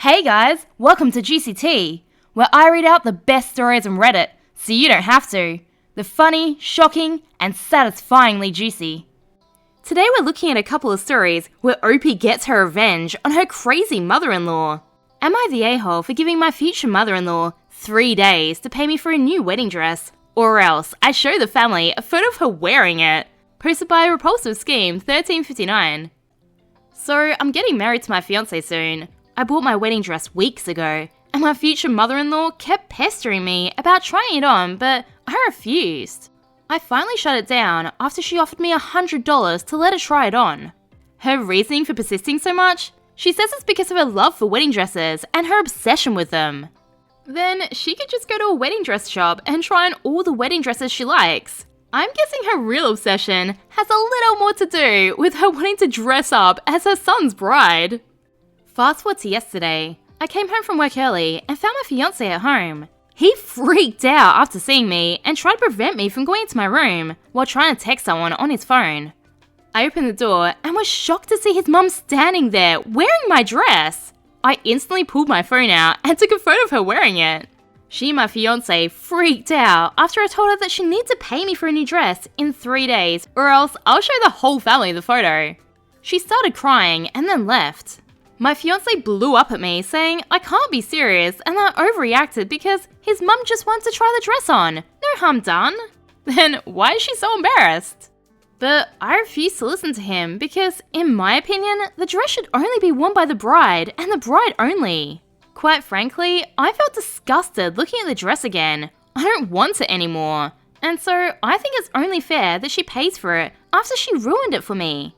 Hey guys, welcome to Juicy Tea, where I read out the best stories on Reddit, so you don't have to. They're funny, shocking, and satisfyingly juicy. Today we're looking at a couple of stories where OP gets her revenge on her crazy mother-in-law. Am I the a-hole for giving my future mother-in-law 3 days to pay me for a new wedding dress, or else I show the family a photo of her wearing it? Posted by Repulsive Scheme 1359. So I'm getting married to my fiance soon. I bought my wedding dress weeks ago, and my future mother-in-law kept pestering me about trying it on, but I refused. I finally shut it down after she offered me $100 to let her try it on. Her reasoning for persisting so much? She says it's because of her love for wedding dresses and her obsession with them. Then she could just go to a wedding dress shop and try on all the wedding dresses she likes. I'm guessing her real obsession has a little more to do with her wanting to dress up as her son's bride. Fast forward to yesterday. I came home from work early and found my fiance at home. He freaked out after seeing me and tried to prevent me from going into my room while trying to text someone on his phone. I opened the door and was shocked to see his mum standing there wearing my dress. I instantly pulled my phone out and took a photo of her wearing it. She and my fiance freaked out after I told her that she needed to pay me for a new dress in 3 days or else I'll show the whole family the photo. She started crying and then left. My fiance blew up at me saying I can't be serious and that I overreacted because his mum just wanted to try the dress on. No harm done. Then why is she so embarrassed? But I refused to listen to him because, in my opinion, the dress should only be worn by the bride and the bride only. Quite frankly, I felt disgusted looking at the dress again. I don't want it anymore. And so I think it's only fair that she pays for it after she ruined it for me.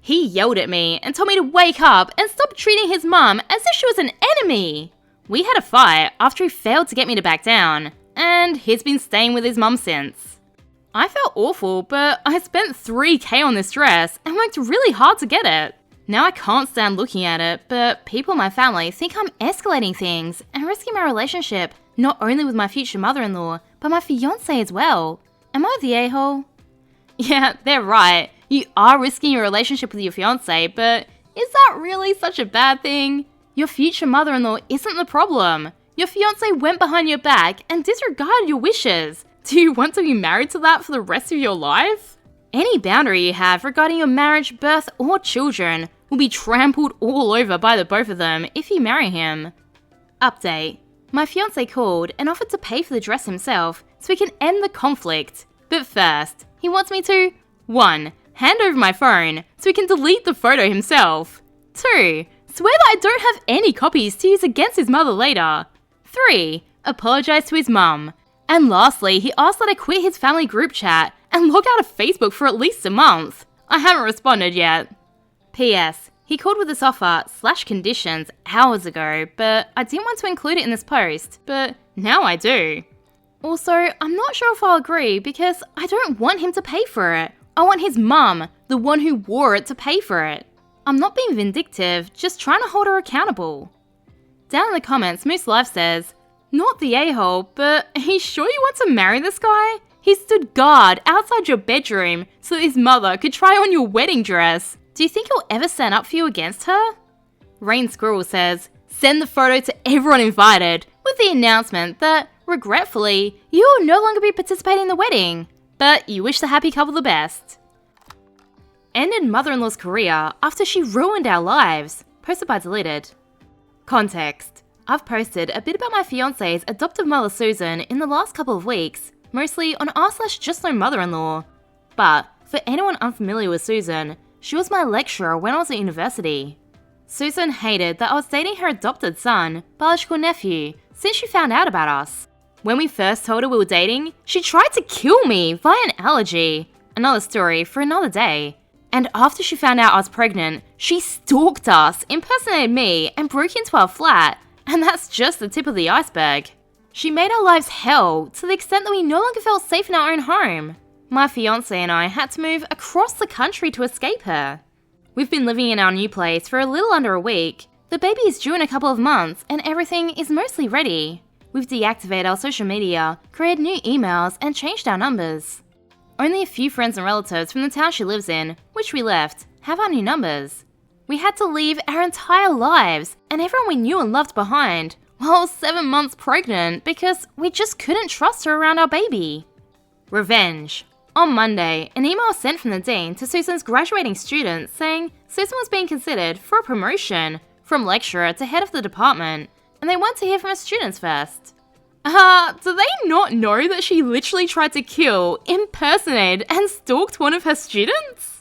He yelled at me and told me to wake up and stop treating his mum as if she was an enemy. We had a fight after he failed to get me to back down, and he's been staying with his mum since. I felt awful, but I spent $3,000 on this dress and worked really hard to get it. Now I can't stand looking at it, but people in my family think I'm escalating things and risking my relationship not only with my future mother-in-law, but my fiance as well. Am I the a-hole? Yeah, they're right. You are risking your relationship with your fiance, but is that really such a bad thing? Your future mother-in-law isn't the problem. Your fiance went behind your back and disregarded your wishes. Do you want to be married to that for the rest of your life? Any boundary you have regarding your marriage, birth, or children will be trampled all over by the both of them if you marry him. Update. My fiance called and offered to pay for the dress himself so we can end the conflict. But first, he wants me to 1. Hand over my phone so he can delete the photo himself. 2. Swear that I don't have any copies to use against his mother later. 3. Apologize to his mum. And lastly, he asked that I quit his family group chat and log out of Facebook for at least a month. I haven't responded yet. P.S. He called with this offer/conditions hours ago, but I didn't want to include it in this post, but now I do. Also, I'm not sure if I'll agree because I don't want him to pay for it. I want his mum, the one who wore it, to pay for it. I'm not being vindictive, just trying to hold her accountable. Down in the comments, Moose Life says, not the a-hole, but are you sure you want to marry this guy? He stood guard outside your bedroom so that his mother could try on your wedding dress. Do you think he'll ever stand up for you against her? Rain Squirrel says, send the photo to everyone invited with the announcement that, regretfully, you will no longer be participating in the wedding. But you wish the happy couple the best. Ended mother-in-law's career after she ruined our lives. Posted by Deleted. Context. I've posted a bit about my fiance's adoptive mother Susan in the last couple of weeks, mostly on r/justnoMother-in-law. But for anyone unfamiliar with Susan, she was my lecturer when I was at university. Susan hated that I was dating her adopted son, biological nephew, since she found out about us. When we first told her we were dating, she tried to kill me via an allergy. Another story for another day. And after she found out I was pregnant, she stalked us, impersonated me, and broke into our flat. And that's just the tip of the iceberg. She made our lives hell to the extent that we no longer felt safe in our own home. My fiance and I had to move across the country to escape her. We've been living in our new place for a little under a week. The baby is due in a couple of months and everything is mostly ready. We've deactivated our social media, created new emails, and changed our numbers. Only a few friends and relatives from the town she lives in, which we left, have our new numbers. We had to leave our entire lives and everyone we knew and loved behind while 7 months pregnant because we just couldn't trust her around our baby. Revenge. On Monday, an email was sent from the dean to Susan's graduating students saying Susan was being considered for a promotion from lecturer to head of the department, and they want to hear from her students first. Do they not know that she literally tried to kill, impersonated, and stalked one of her students?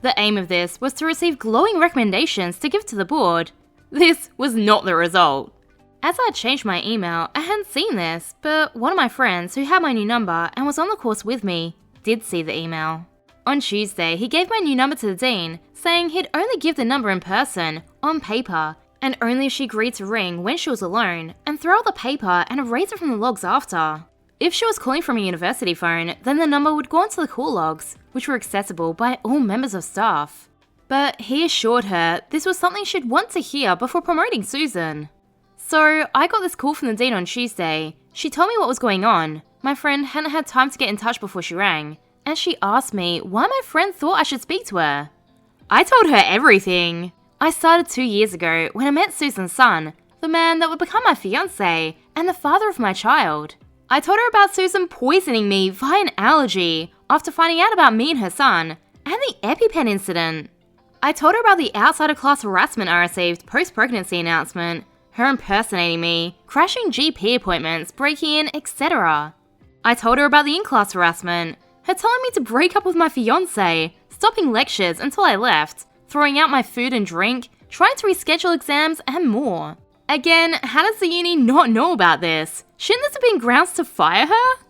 The aim of this was to receive glowing recommendations to give to the board. This was not the result. As I had changed my email, I hadn't seen this, but one of my friends who had my new number and was on the course with me did see the email. On Tuesday, he gave my new number to the dean, saying he'd only give the number in person, on paper, and only if she agreed to ring when she was alone, and throw out the paper and erase it from the logs after. If she was calling from a university phone, then the number would go onto the call logs, which were accessible by all members of staff. But he assured her this was something she'd want to hear before promoting Susan. So I got this call from the dean on Tuesday. She told me what was going on. My friend hadn't had time to get in touch before she rang, and she asked me why my friend thought I should speak to her. I told her everything. I started 2 years ago when I met Susan's son, the man that would become my fiancé and the father of my child. I told her about Susan poisoning me via an allergy after finding out about me and her son, and the EpiPen incident. I told her about the outside-of-class harassment I received post-pregnancy announcement, her impersonating me, crashing GP appointments, breaking in, etc. I told her about the in-class harassment, her telling me to break up with my fiancé, stopping lectures until I left, throwing out my food and drink, trying to reschedule exams, and more. Again, how does the uni not know about this? Shouldn't this have been grounds to fire her?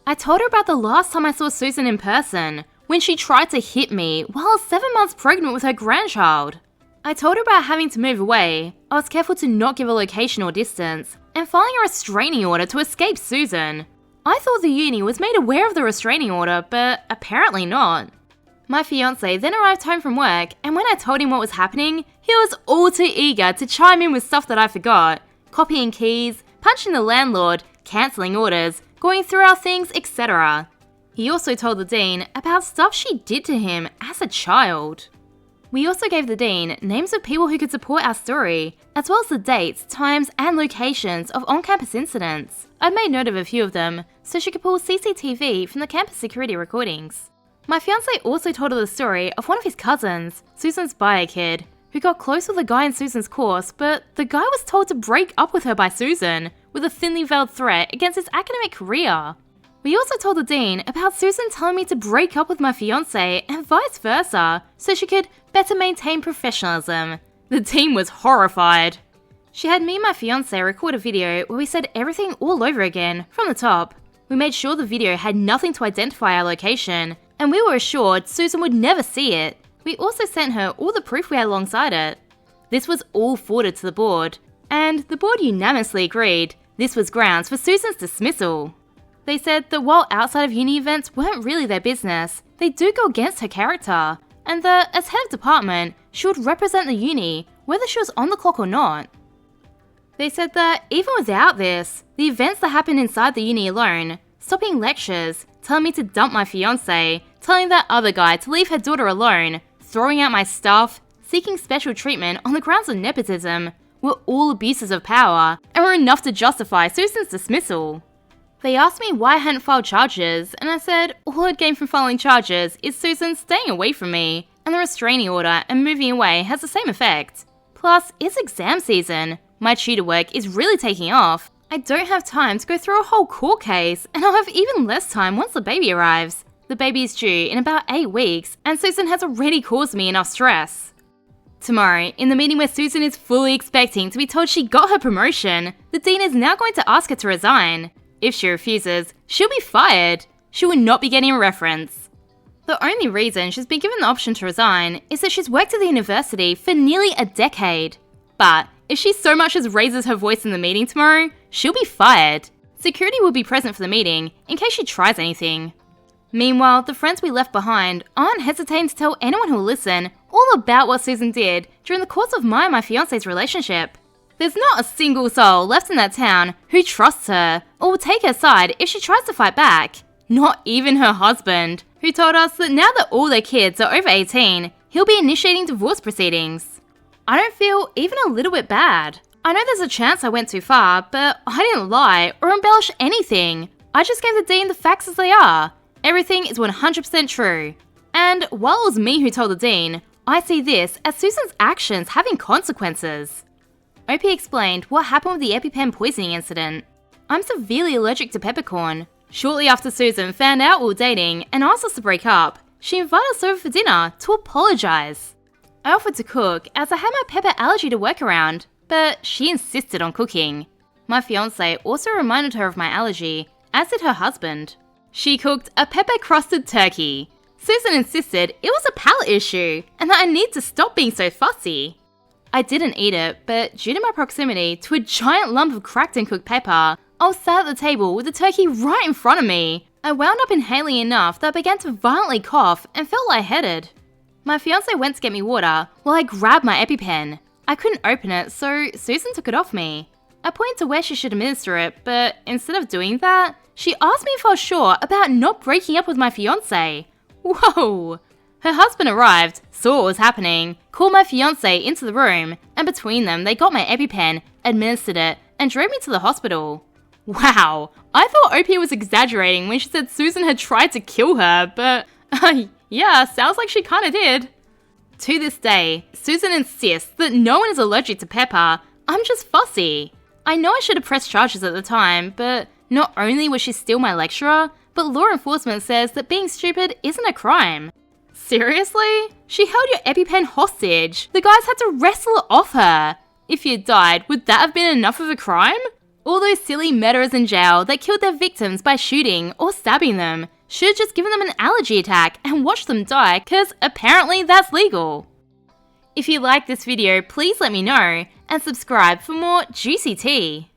I told her about the last time I saw Susan in person, when she tried to hit me while 7 months pregnant with her grandchild. I told her about having to move away. I was careful to not give a location or distance, and filing a restraining order to escape Susan. I thought the uni was made aware of the restraining order, but apparently not. My fiancé then arrived home from work, and when I told him what was happening, he was all too eager to chime in with stuff that I forgot. Copying keys, punching the landlord, cancelling orders, going through our things, etc. He also told the dean about stuff she did to him as a child. We also gave the dean names of people who could support our story, as well as the dates, times, and locations of on-campus incidents. I made note of a few of them, so she could pull CCTV from the campus security recordings. My fiancé also told her the story of one of his cousins, Susan's bio kid, who got close with a guy in Susan's course, but the guy was told to break up with her by Susan, with a thinly veiled threat against his academic career. We also told the dean about Susan telling me to break up with my fiancé and vice versa, so she could better maintain professionalism. The dean was horrified. She had me and my fiancé record a video where we said everything all over again, from the top. We made sure the video had nothing to identify our location, and we were assured Susan would never see it. We also sent her all the proof we had alongside it. This was all forwarded to the board, and the board unanimously agreed this was grounds for Susan's dismissal. They said that while outside of uni events weren't really their business, they do go against her character, and that as head of department, she would represent the uni, whether she was on the clock or not. They said that even without this, the events that happened inside the uni alone, stopping lectures, telling me to dump my fiancé, telling that other guy to leave her daughter alone, throwing out my stuff, seeking special treatment on the grounds of nepotism, were all abuses of power and were enough to justify Susan's dismissal. They asked me why I hadn't filed charges, and I said all I'd gained from filing charges is Susan staying away from me, and the restraining order and moving away has the same effect. Plus, it's exam season. My tutor work is really taking off. I don't have time to go through a whole court case, and I'll have even less time once the baby arrives. The baby is due in about 8 weeks, and Susan has already caused me enough stress. Tomorrow, in the meeting where Susan is fully expecting to be told she got her promotion, the dean is now going to ask her to resign. If she refuses, she'll be fired. She will not be getting a reference. The only reason she's been given the option to resign is that she's worked at the university for nearly a decade. But if she so much as raises her voice in the meeting tomorrow, she'll be fired. Security will be present for the meeting in case she tries anything. Meanwhile, the friends we left behind aren't hesitating to tell anyone who'll listen all about what Susan did during the course of my and my fiancé's relationship. There's not a single soul left in that town who trusts her or will take her side if she tries to fight back. Not even her husband, who told us that now that all their kids are over 18, he'll be initiating divorce proceedings. I don't feel even a little bit bad. I know there's a chance I went too far, but I didn't lie or embellish anything. I just gave the dean the facts as they are. Everything is 100% true. And while it was me who told the dean, I see this as Susan's actions having consequences. OP explained what happened with the EpiPen poisoning incident. I'm severely allergic to peppercorn. Shortly after Susan found out we were dating and asked us to break up, she invited us over for dinner to apologise. I offered to cook as I had my pepper allergy to work around, but she insisted on cooking. My fiance also reminded her of my allergy, as did her husband. She cooked a pepper-crusted turkey. Susan insisted it was a palate issue and that I need to stop being so fussy. I didn't eat it, but due to my proximity to a giant lump of cracked and cooked pepper, I was sat at the table with the turkey right in front of me. I wound up inhaling enough that I began to violently cough and felt lightheaded. My fiance went to get me water while I grabbed my EpiPen. I couldn't open it, so Susan took it off me. I pointed to where she should administer it, but instead of doing that, she asked me if I was sure about not breaking up with my fiance. Whoa! Her husband arrived, saw what was happening, called my fiance into the room, and between them they got my EpiPen, administered it, and drove me to the hospital. Wow, I thought OP was exaggerating when she said Susan had tried to kill her, but yeah, sounds like she kinda did. To this day, Susan insists that no one is allergic to pepper, I'm just fussy. I know I should have pressed charges at the time, but not only was she still my lecturer, but law enforcement says that being stupid isn't a crime. Seriously? She held your EpiPen hostage. The guys had to wrestle it off her. If you died, would that have been enough of a crime? All those silly murderers in jail that killed their victims by shooting or stabbing them should have just given them an allergy attack and watched them die, cause apparently that's legal. If you liked this video, please let me know and subscribe for more juicy tea.